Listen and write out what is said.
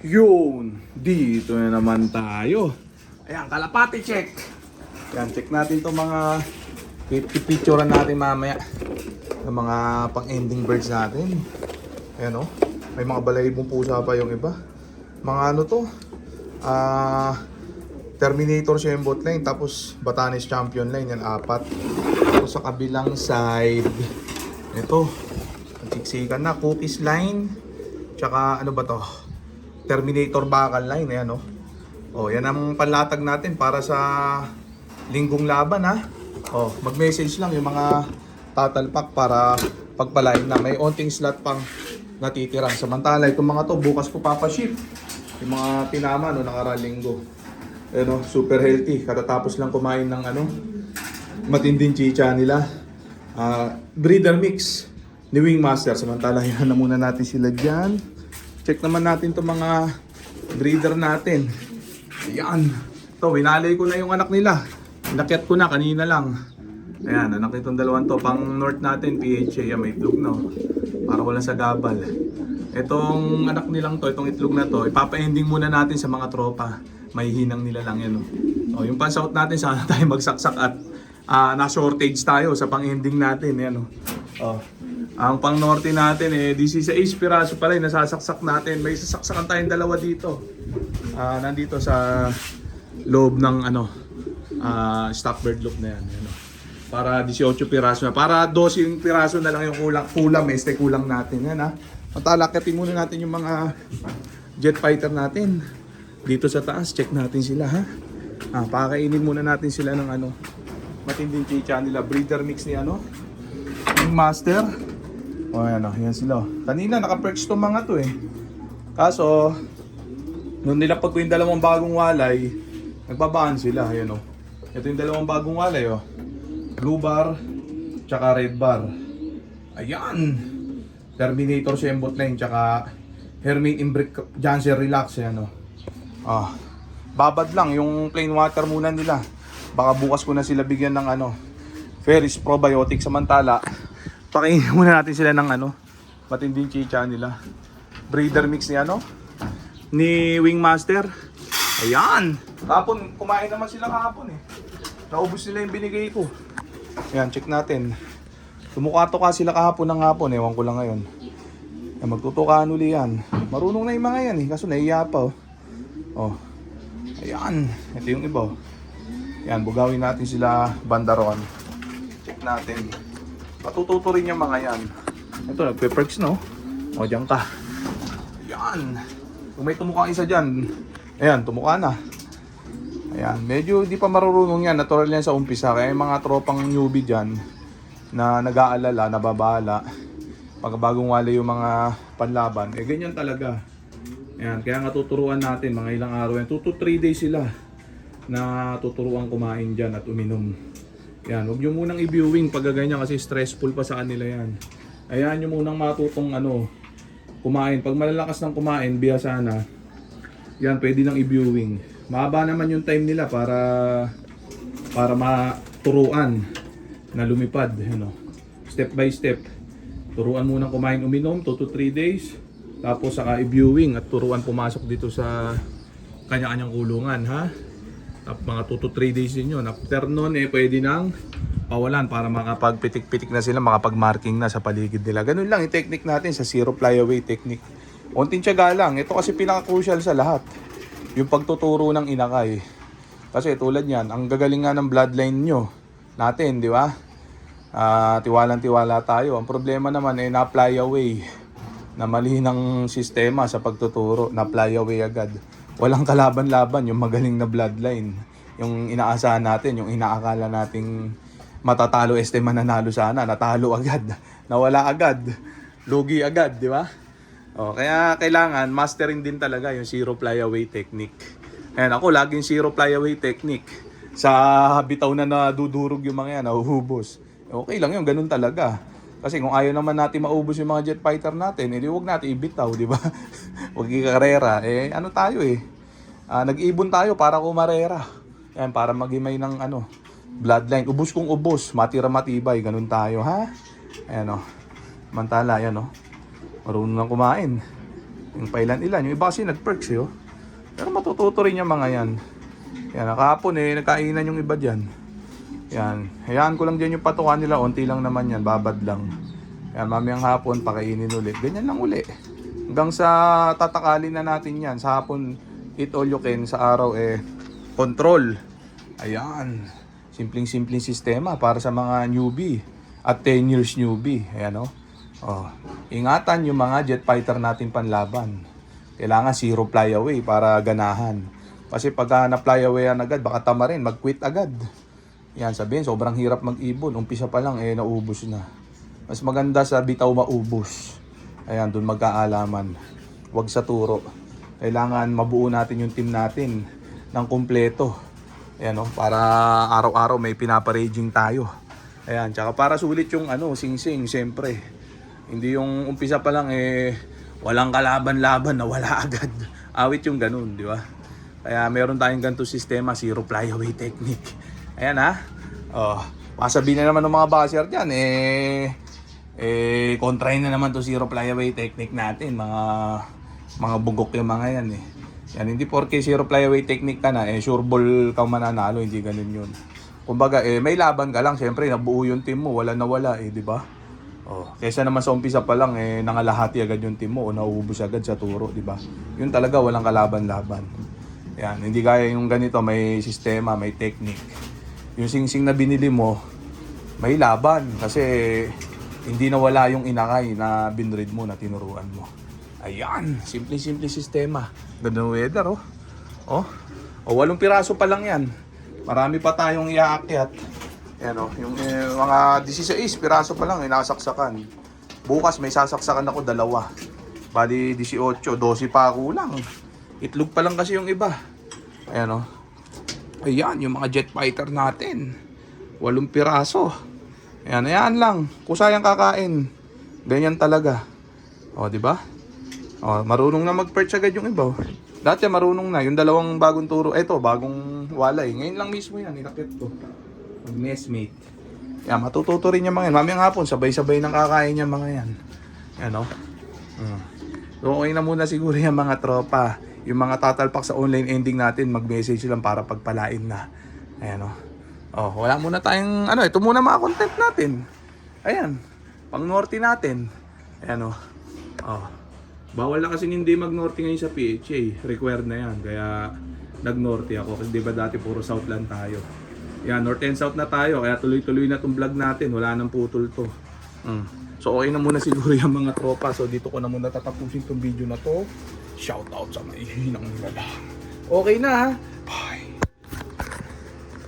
Yun, dito na naman tayo. Ayan, kalapati check. Ayan, check natin itong mga pipicturean natin mamaya. Yung mga pang-ending birds natin. Ayan o, may mga balayibong pusa pa yung iba. Mga ano to, Terminator Shembot line, tapos Batanes Champion line, yan 4. Tapos sa kabilang side, ito, siksikan na, Cookies line, tsaka ano ba to? Terminator Bakal line, ayan o. Oh, yan ang panlatag natin para sa linggong laban ha. Oh, mag-message lang yung mga tatalpak para pagpalain na may onting slot pang natitira. Samantala itong mga to bukas ko papaship. Yung mga tinama no nakarang linggo. Ano, super healthy. Katatapos lang kumain ng ano, matinding chicha nila. Breeder mix ni Wingmaster. Samantala yan na muna natin sila diyan. Check naman natin itong mga breeder natin. Ayan. Ito, winalay ko na yung anak nila. Inakyat ko na kanina lang. Ayan, anak itong dalawang to. Pang north natin, PHA. Yan, may itlog no. Para wala sa gabal. Itong anak nilang to, itong itlog na to, ipapa-ending muna natin sa mga tropa. May hinang nila lang yan. No? So, yung pan-south natin, sana tayo magsaksak at na-shortage tayo sa pang-ending natin. Yan, no? Oh. Ang pang-norte natin, 16 piraso pala yung nasasaksak natin. May sasaksakan tayong dalawa dito. Nandito sa loob ng ano, stockbird loop na yan. Yan, no? Para 18 piraso na. Para 12 piraso na lang yung kulang kulang natin. Yan ha. Matalakatin muna natin yung mga jet fighter natin. Dito sa taas, check natin sila ha. Pakainin muna natin sila ng ano, matinding chicha nila. Breeder mix ni ano, Master. O ayan o, yan sila. Kanina naka-perch tong mga to Kaso, nung nilapag ko yung dalawang bagong walay, nagbabaan sila. Ayan o. Ito yung dalawang bagong walay o. Blue bar, tsaka red bar. Ayan! Terminator Shembot line, tsaka Hermit Imbric Janssen Relax. Ayan o. Babad lang yung plain water muna nila. Baka bukas ko na sila bigyan ng ano, Ferris Probiotic. Samantala, pakainin muna natin sila ng ano, matinding chicha nila. Breeder mix ni ano, ni Wingmaster. Ayan! Kahapon, kumain naman sila kahapon Naubos nila yung binigay ko. Ayan, check natin. Tumuka-tuka sila kahapon ng hapon. Ewan ko lang ngayon. Ayan, magtutukaan uli yan. Marunong na yung mga yan kaso naiya pa Oh. Ayan. Ito yung iba Ayan, bugawin natin sila bandaron. Check natin. Matututo rin yung mga yan. Ito, nagpe-perks no? O, dyan ka. Ayan. Kung may tumuka isa dyan, ayan, tumuka na. Ayan, medyo di pa marurunong yan. Natural yan sa umpisa. Kaya yung mga tropang newbie dyan na nag-aalala, nababahala, pag bagong wala yung mga panlaban, ganyan talaga. Ayan, kaya nga tuturuan natin mga ilang araw yan. 2 to 3 days sila na tuturuan kumain dyan at uminom. Yan, huwag nyo munang i-viewing pag ganyan kasi stressful pa sa kanila yan. Ayan nyo munang matutong ano, kumain. Pag malalakas ng kumain, biyasa na. Yan, pwede nang i-viewing. Mahaba naman yung time nila para maturuan na lumipad. Ano, step by step. Turuan munang kumain uminom, 2 to 3 days. Tapos saka i-viewing at turuan pumasok dito sa kanya-kanyang kulungan ha. Mga 2 to 3 days din yun. After nun pwede nang pawalan para makapagpitik-pitik na sila, makapag-marking na sa paligid nila. Ganun lang yung technique natin sa zero flyaway technique. Unting tiyaga lang. Ito kasi pinaka-crucial sa lahat. Yung pagtuturo ng inakay. Kasi tulad yan, ang gagaling nga ng bloodline nyo natin, di ba? Tiwalang-tiwala tayo. Ang problema naman na-flyaway. Na mali ng sistema sa pagtuturo, na-flyaway agad. Walang kalaban-laban yung magaling na bloodline. Yung inaasahan natin, yung inaakala nating matatalo mananalo sana, natalo agad. Nawala agad. Lugi agad, di ba? Kaya kailangan masterin din talaga yung zero flyaway technique. Ayan, ako laging zero flyaway technique. Sa bitaw na nadudurog yung mga yan, nahuhubos. Okay lang yun, ganun talaga. Kasi kung ayaw naman natin maubos yung mga jet fighter natin, huwag natin ibitaw, di ba? Huwag ikarera. Ano tayo nag-ibon tayo para kumarera. Yan, para maghimay ng ano, bloodline. Ubos kung ubos, matira matibay, ganun tayo, ha? Ayan Mantala, yan Marunong lang kumain. Yung pailan-ilan. Yung iba kasi nag-perks eh. Oh. Pero matututo rin yung mga yan. Yan, nakahapon eh, nagkainan yung iba dyan. Yan, hayaan ko lang dyan yung patukan nila. Unti lang naman yan, babad lang. Yan, mamayang hapon, pakainin ulit. Ganyan lang uli. Hanggang sa tatakalin na natin yan. Sa hapon, eat all you can. Sa araw eh, control. Ayan. Simpleng-simpleng sistema para sa mga newbie. At 10 years newbie. Ayan o. Oh. Ingatan yung mga jet fighter natin panlaban. Kailangan zero fly away para ganahan. Kasi pag na-fly away yan agad, baka tama rin, mag-quit agad. Yan, sabihin, sobrang hirap mag-ibon. Umpisa pa lang, eh, naubos na. Mas maganda sa bitaw maubos. Ayan, dun magkaalaman. Huwag sa turo. Kailangan mabuo natin yung team natin ng kumpleto. Ayan, oh, para araw-araw may pinaparaging tayo. Ayan, tsaka para sulit yung sing-sing, siyempre. Hindi yung umpisa pa lang, eh, walang kalaban-laban na wala agad. Awit yung ganun, di ba? Kaya meron tayong ganito sistema, zero flyaway technique. Ayan ha. Oh, masabihin na naman ng mga basher dyan, kontrahin na naman to zero flyaway technique natin. Mga bugok yung mga yan eh. Yan, hindi porke zero flyaway technique ka na, sure ball kang mananalo, hindi ganun yun. Kumbaga, may laban ka lang, syempre, nabuo yung team mo, wala na wala di ba? Oh, kaysa naman sa umpisa pa lang, nangalahati agad yung team mo o nauubos agad sa turo, di ba? Yun talaga, walang kalaban-laban. Yan, hindi kaya yung ganito, may sistema, may technique. Yung sing-sing na binili mo, may laban kasi hindi nawala yung inakay na binread mo, na tinuruan mo. Ayan, simple-simple sistema. Ganda ng weather, oh. Oh, 8 piraso pa lang yan. Marami pa tayong iaakyat. Ayan, oh, yung mga 16 piraso pa lang, nasaksakan. Bukas may sasaksakan ako 2. Bali 18, 12 pa kulang. Itlog pa lang kasi yung iba. Ayan o. Ayan, yung mga jet fighter natin. 8 piraso. Ayan, ayan lang. Kusayang kakain. Ganyan talaga. O, di ba? O, marunong na mag-perch agad yung iba. Dati marunong na. Yung 2 bagong turo. Eto, bagong walay. Ngayon lang mismo yan. Inakit ko. Mag-messmate. Ayan, matututo rin yung mga yan. Mamayang hapon, sabay-sabay nang kakain yung mga yan. Ayan o. So, okay na muna siguro yung mga tropa. Yung mga tatalpak sa online ending natin, mag-message lang para pagpalain na. Ayan o. Oh, wala muna tayong, ito muna mga content natin. Ayan. Pang-norty natin. Ayan o. Oh. Bawal na kasi hindi mag-norty ngayon sa PHA. Required na yan. Kaya nag-norty ako. Kasi diba dati puro south lang tayo. Yan, north and south na tayo. Kaya tuloy-tuloy na itong vlog natin. Wala nang putol to. So okay na muna siguro yung mga tropa. So dito ko na muna tatapusin itong video na to. Shout out sa maihinang nila lang. Okay na ha.